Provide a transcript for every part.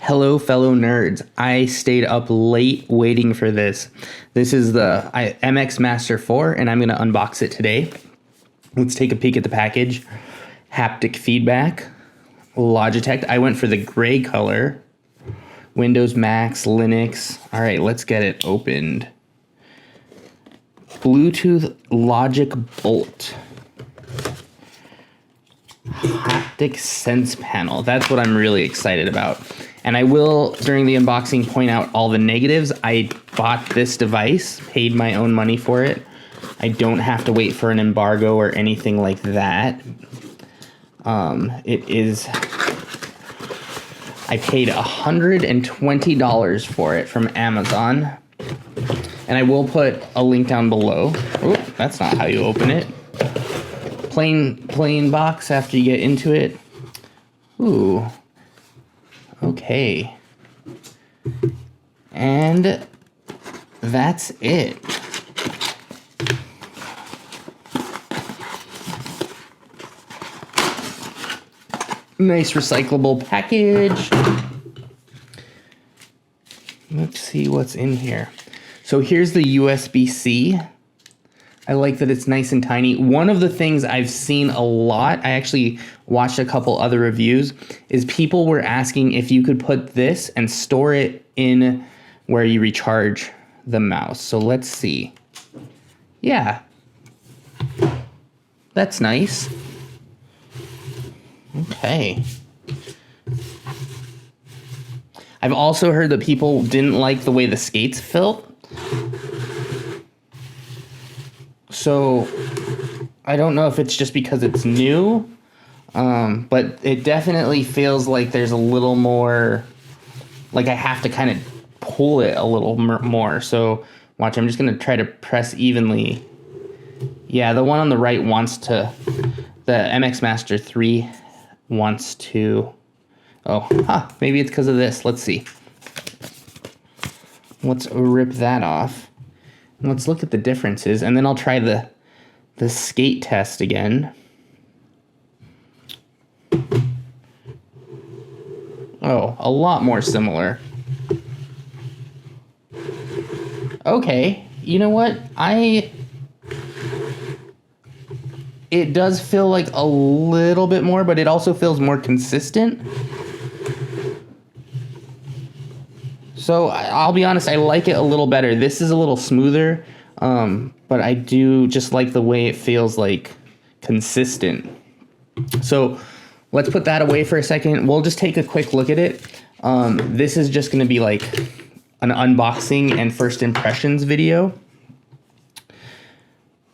Hello, fellow nerds. I stayed up late waiting for this. This is the MX Master 4, and I'm going to unbox it today. Let's take a peek at the package. Haptic feedback. Logitech. I went for the gray color. Windows, Macs, Linux. All right, let's get it opened. Bluetooth Logic Bolt. Haptic Sense Panel. That's what I'm really excited about. And I will, during the unboxing, point out all the negatives. I bought this device, paid my own money for it. I don't have to wait for an embargo or anything like that. I paid $120 for it from Amazon. And I will put a link down below. Oh, that's not how you open it. Plain box after you get into it. Ooh. Okay. And that's it. Nice recyclable package. Let's see what's in here. So here's the USB-C. I like that it's nice and tiny. One of the things I've seen a lot, I actually watched a couple other reviews, is people were asking if you could put this and store it in where you recharge the mouse. So let's see. Yeah. That's nice. Okay. I've also heard that people didn't like the way the skates felt. So I don't know if it's just because it's new, but it definitely feels like there's a little more, like I have to kind of pull it a little more. So watch, I'm just going to try to press evenly. Yeah, the one on the right wants to, the MX Master 3 wants to, maybe it's because of this. Let's see. Let's rip that off. Let's look at the differences, and then I'll try the skate test again. Oh, a lot more similar. Okay, you know what? It does feel like a little bit more, but it also feels more consistent. So I'll be honest, I like it a little better. This is a little smoother, but I do just like the way it feels like consistent. So let's put that away for a second. We'll just take a quick look at it. This is just gonna be like an unboxing and first impressions video.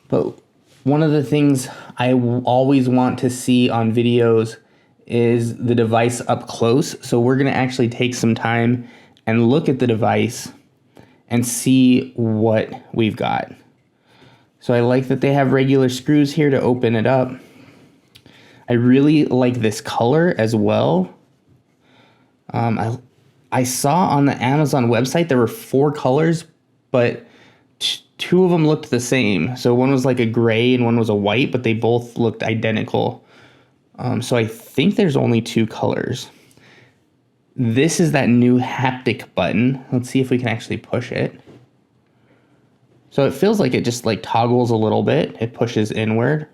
But one of the things I always want to see on videos is the device up close. So we're gonna actually take some time and look at the device and see what we've got. So I like that they have regular screws here to open it up. I really like this color as well. I saw on the Amazon website there were 4 colors, but 2 of them looked the same. So one was like a gray and one was a white, but they both looked identical. So I think there's only 2 colors. This is that new haptic button. Let's see if we can actually push it. So it feels like it just like toggles a little bit. It pushes inward.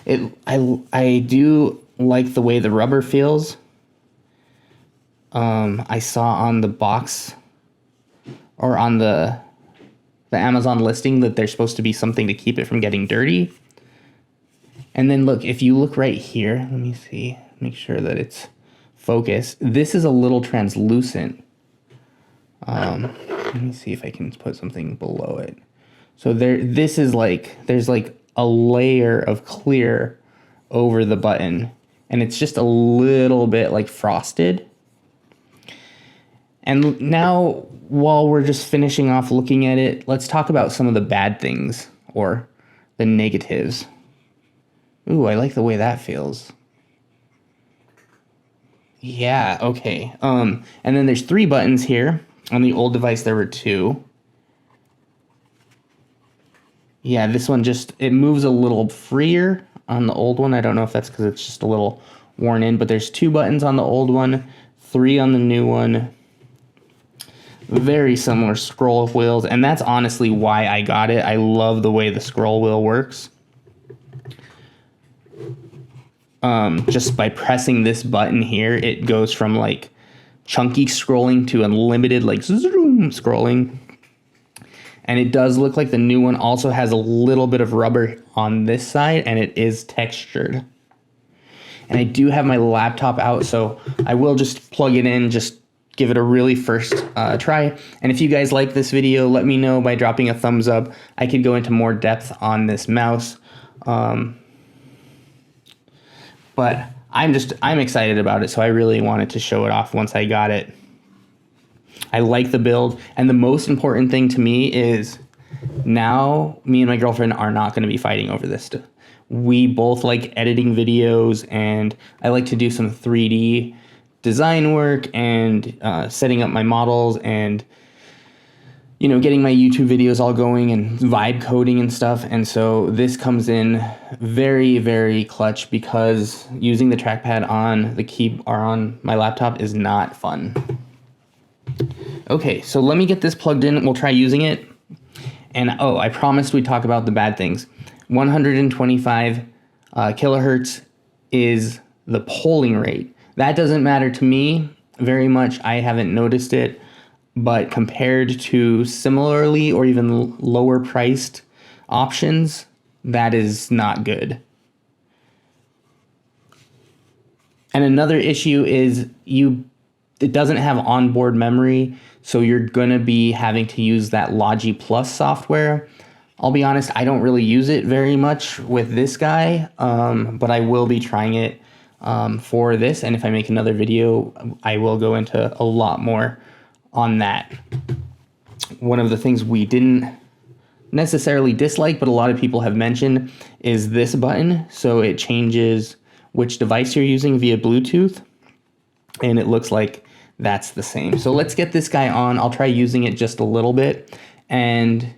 I do like the way the rubber feels. I saw on the box or on the Amazon listing that there's supposed to be something to keep it from getting dirty. And then look, if you look right here, let me see, make sure that it's focused. This is a little translucent. Let me see if I can put something below it. So this is like, there's like a layer of clear over the button, and it's just a little bit like frosted. And now, while we're just finishing off looking at it, let's talk about some of the bad things or the negatives. Ooh, I like the way that feels. Yeah, okay. And then there's 3 buttons here. On the old device, there were 2. Yeah, this one just, it moves a little freer on the old one. I don't know if that's because it's just a little worn in, but there's 2 buttons on the old one, 3 on the new one. Very similar scroll wheels, and that's honestly why I got it. I love the way the scroll wheel works. Just by pressing this button here, it goes from like chunky scrolling to unlimited like zoom scrolling. And it does look like the new one also has a little bit of rubber on this side, and it is textured. And I do have my laptop out, so I will just plug it in, just give it a really first try. And if you guys like this video, let me know by dropping a thumbs up. I could go into more depth on this mouse. But I'm excited about it, so I really wanted to show it off once I got it. I like the build, and the most important thing to me is now me and my girlfriend are not going to be fighting over this stuff. We both like editing videos, and I like to do some 3D design work and setting up my models and, you know, getting my YouTube videos all going and vibe coding and stuff. And so this comes in very, very clutch because using the trackpad on the key or on my laptop is not fun. Okay, so let me get this plugged in. We'll try using it. And oh, I promised we'd talk about the bad things. 125 kilohertz is the polling rate. That doesn't matter to me very much. I haven't noticed it, but compared to similarly or even lower priced options, that is not good. And another issue is it doesn't have onboard memory, so you're gonna be having to use that Logi Plus software. I'll be honest, I don't really use it very much with this guy, but I will be trying it for this, and if I make another video, I will go into a lot more on that. One of the things we didn't necessarily dislike, but a lot of people have mentioned, is this button. So it changes which device you're using via Bluetooth, and it looks like that's the same. So let's get this guy on. I'll try using it just a little bit, and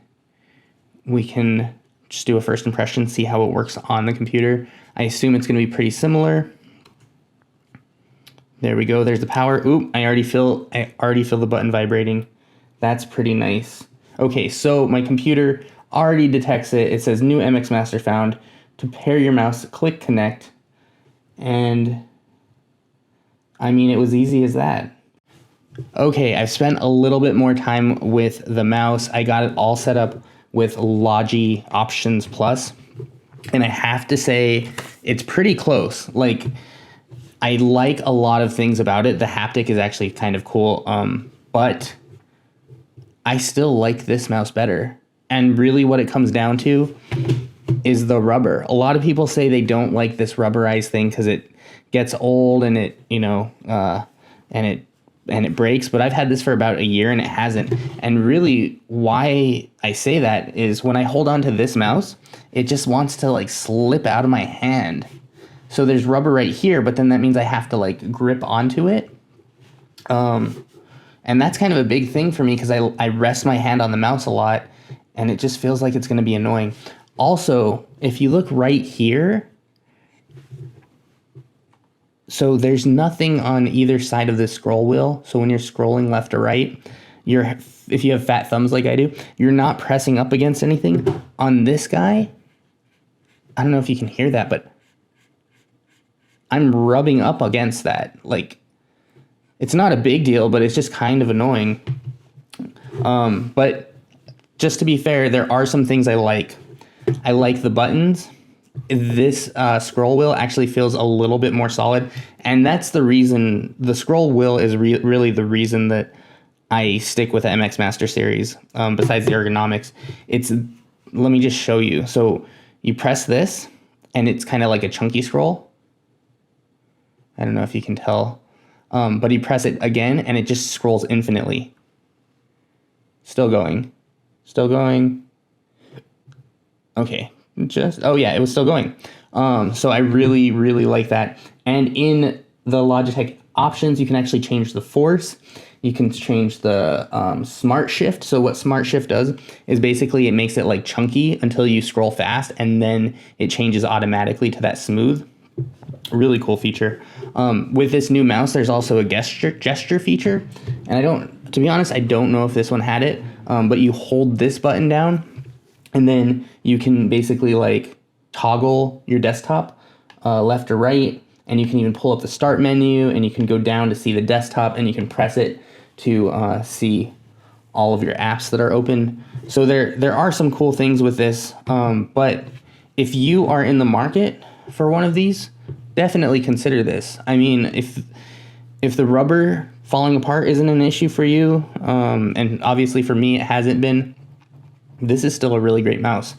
we can just do a first impression, see how it works on the computer. I assume it's going to be pretty similar. There we go. There's the power. Oop, I already feel the button vibrating. That's pretty nice. Okay, so my computer already detects it. It says new MX Master found. To pair your mouse, click connect. And I mean, it was easy as that. Okay, I've spent a little bit more time with the mouse. I got it all set up with Logi Options Plus, and I have to say it's pretty close. Like, I like a lot of things about it. The haptic is actually kind of cool, but I still like this mouse better. And really what it comes down to is the rubber. A lot of people say they don't like this rubberized thing because it gets old and it, you know, and it breaks, but I've had this for about a year and it hasn't. And really why I say that is when I hold on to this mouse, it just wants to like slip out of my hand. So there's rubber right here, but then that means I have to like grip onto it. And that's kind of a big thing for me because I rest my hand on the mouse a lot and it just feels like it's going to be annoying. Also, if you look right here, so there's nothing on either side of this scroll wheel. So when you're scrolling left or right, if you have fat thumbs like I do, you're not pressing up against anything. On this guy, I don't know if you can hear that, but I'm rubbing up against that. Like, it's not a big deal, but it's just kind of annoying. But just to be fair, there are some things I like. I like the buttons. This scroll wheel actually feels a little bit more solid, and that's the reason the scroll wheel is really the reason that I stick with the MX Master series. Besides the ergonomics, let me just show you. So you press this, and it's kind of like a chunky scroll. I don't know if you can tell, but you press it again, and it just scrolls infinitely. Still going, still going. Okay. Oh yeah, it was still going. So I really, really like that. And in the Logitech options, you can actually change the force. You can change the smart shift. So what smart shift does is basically it makes it like chunky until you scroll fast, and then it changes automatically to that smooth. Really cool feature. With this new mouse, there's also a gesture feature, and to be honest, I don't know if this one had it, but you hold this button down, and then you can basically like toggle your desktop left or right, and you can even pull up the start menu, and you can go down to see the desktop, and you can press it to see all of your apps that are open. So there are some cool things with this, but if you are in the market for one of these, definitely consider this. I mean, if the rubber falling apart isn't an issue for you, and obviously for me it hasn't been, this is still a really great mouse.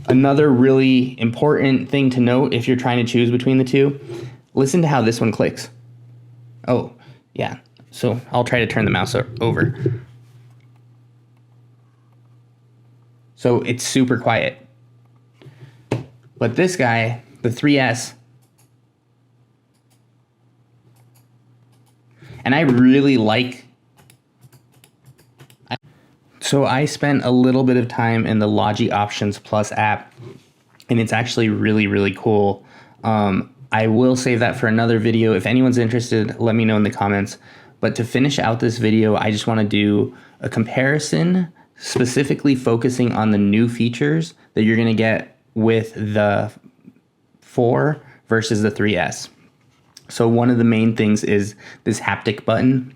Another really important thing to note if you're trying to choose between the two, listen to how this one clicks. Oh, yeah. So I'll try to turn the mouse over. So it's super quiet. But this guy, the 3S, and I really like. So I spent a little bit of time in the Logi Options Plus app, and it's actually really, really cool. I will save that for another video. If anyone's interested, let me know in the comments. But to finish out this video, I just want to do a comparison, specifically focusing on the new features that you're going to get with the 4 versus the 3S. So one of the main things is this haptic button,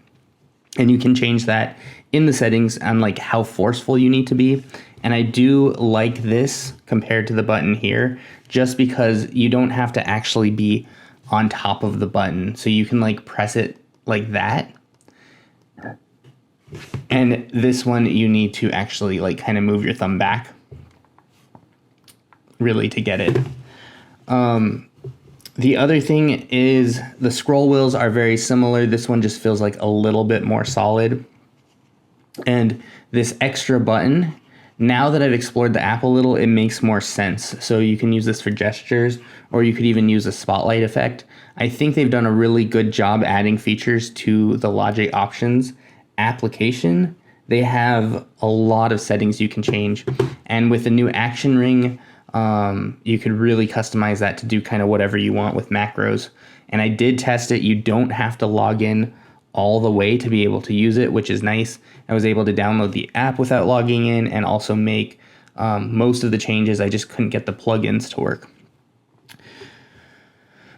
and you can change that in the settings on like how forceful you need to be. And I do like this compared to the button here, just because you don't have to actually be on top of the button. So you can like press it like that. And this one, you need to actually like kind of move your thumb back really to get it. The other thing is the scroll wheels are very similar. This one just feels like a little bit more solid. And this extra button, now that I've explored the app a little, it makes more sense. So you can use this for gestures, or you could even use a spotlight effect. I think they've done a really good job adding features to the Logi Options application. They have a lot of settings you can change. And with the new action ring, you could really customize that to do kind of whatever you want with macros. And I did test it. You don't have to log in all the way to be able to use it, which is nice. I was able to download the app without logging in and also make most of the changes. I just couldn't get the plugins to work.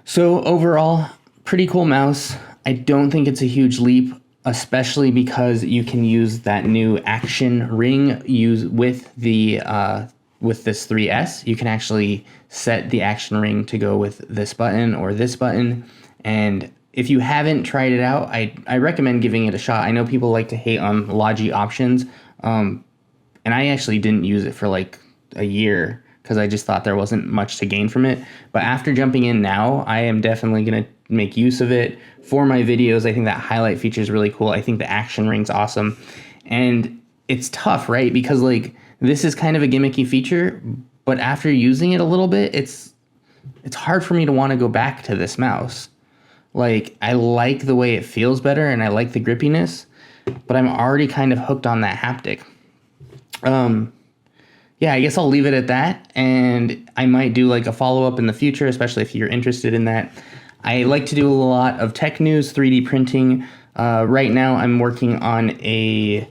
So overall, pretty cool mouse. I don't think it's a huge leap, especially because you can use that new action ring with this 3S. You can actually set the action ring to go with this button or this button. And if you haven't tried it out, I recommend giving it a shot. I know people like to hate on Logi Options, and I actually didn't use it for like a year because I just thought there wasn't much to gain from it. But after jumping in now, I am definitely going to make use of it for my videos. I think that highlight feature is really cool. I think the action ring's awesome. And it's tough, right? Because like this is kind of a gimmicky feature, but after using it a little bit, it's hard for me to want to go back to this mouse. Like, I like the way it feels better and I like the grippiness, but I'm already kind of hooked on that haptic. Yeah, I guess I'll leave it at that, and I might do like a follow-up in the future, especially if you're interested in that. I like to do a lot of tech news, 3D printing. Right now I'm working on a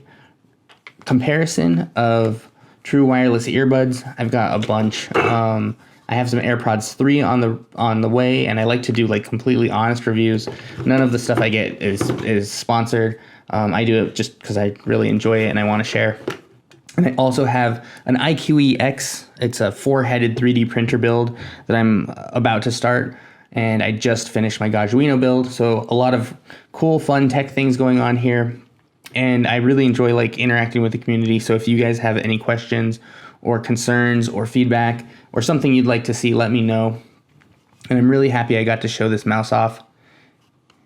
comparison of true wireless earbuds. I've got a bunch. I have some AirPods 3 on the way, and I like to do like completely honest reviews. None of the stuff I get is sponsored. I do it just because I really enjoy it and I want to share. And I also have an IQE-X. It's a 4-headed 3D printer build that I'm about to start, and I just finished my Gajuino build. So a lot of cool, fun tech things going on here, and I really enjoy like interacting with the community. So if you guys have any questions or concerns or feedback or something you'd like to see, let me know. And I'm really happy I got to show this mouse off.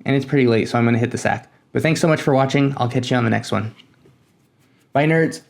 And it's pretty late, so I'm going to hit the sack. But thanks so much for watching. I'll catch you on the next one. Bye, nerds.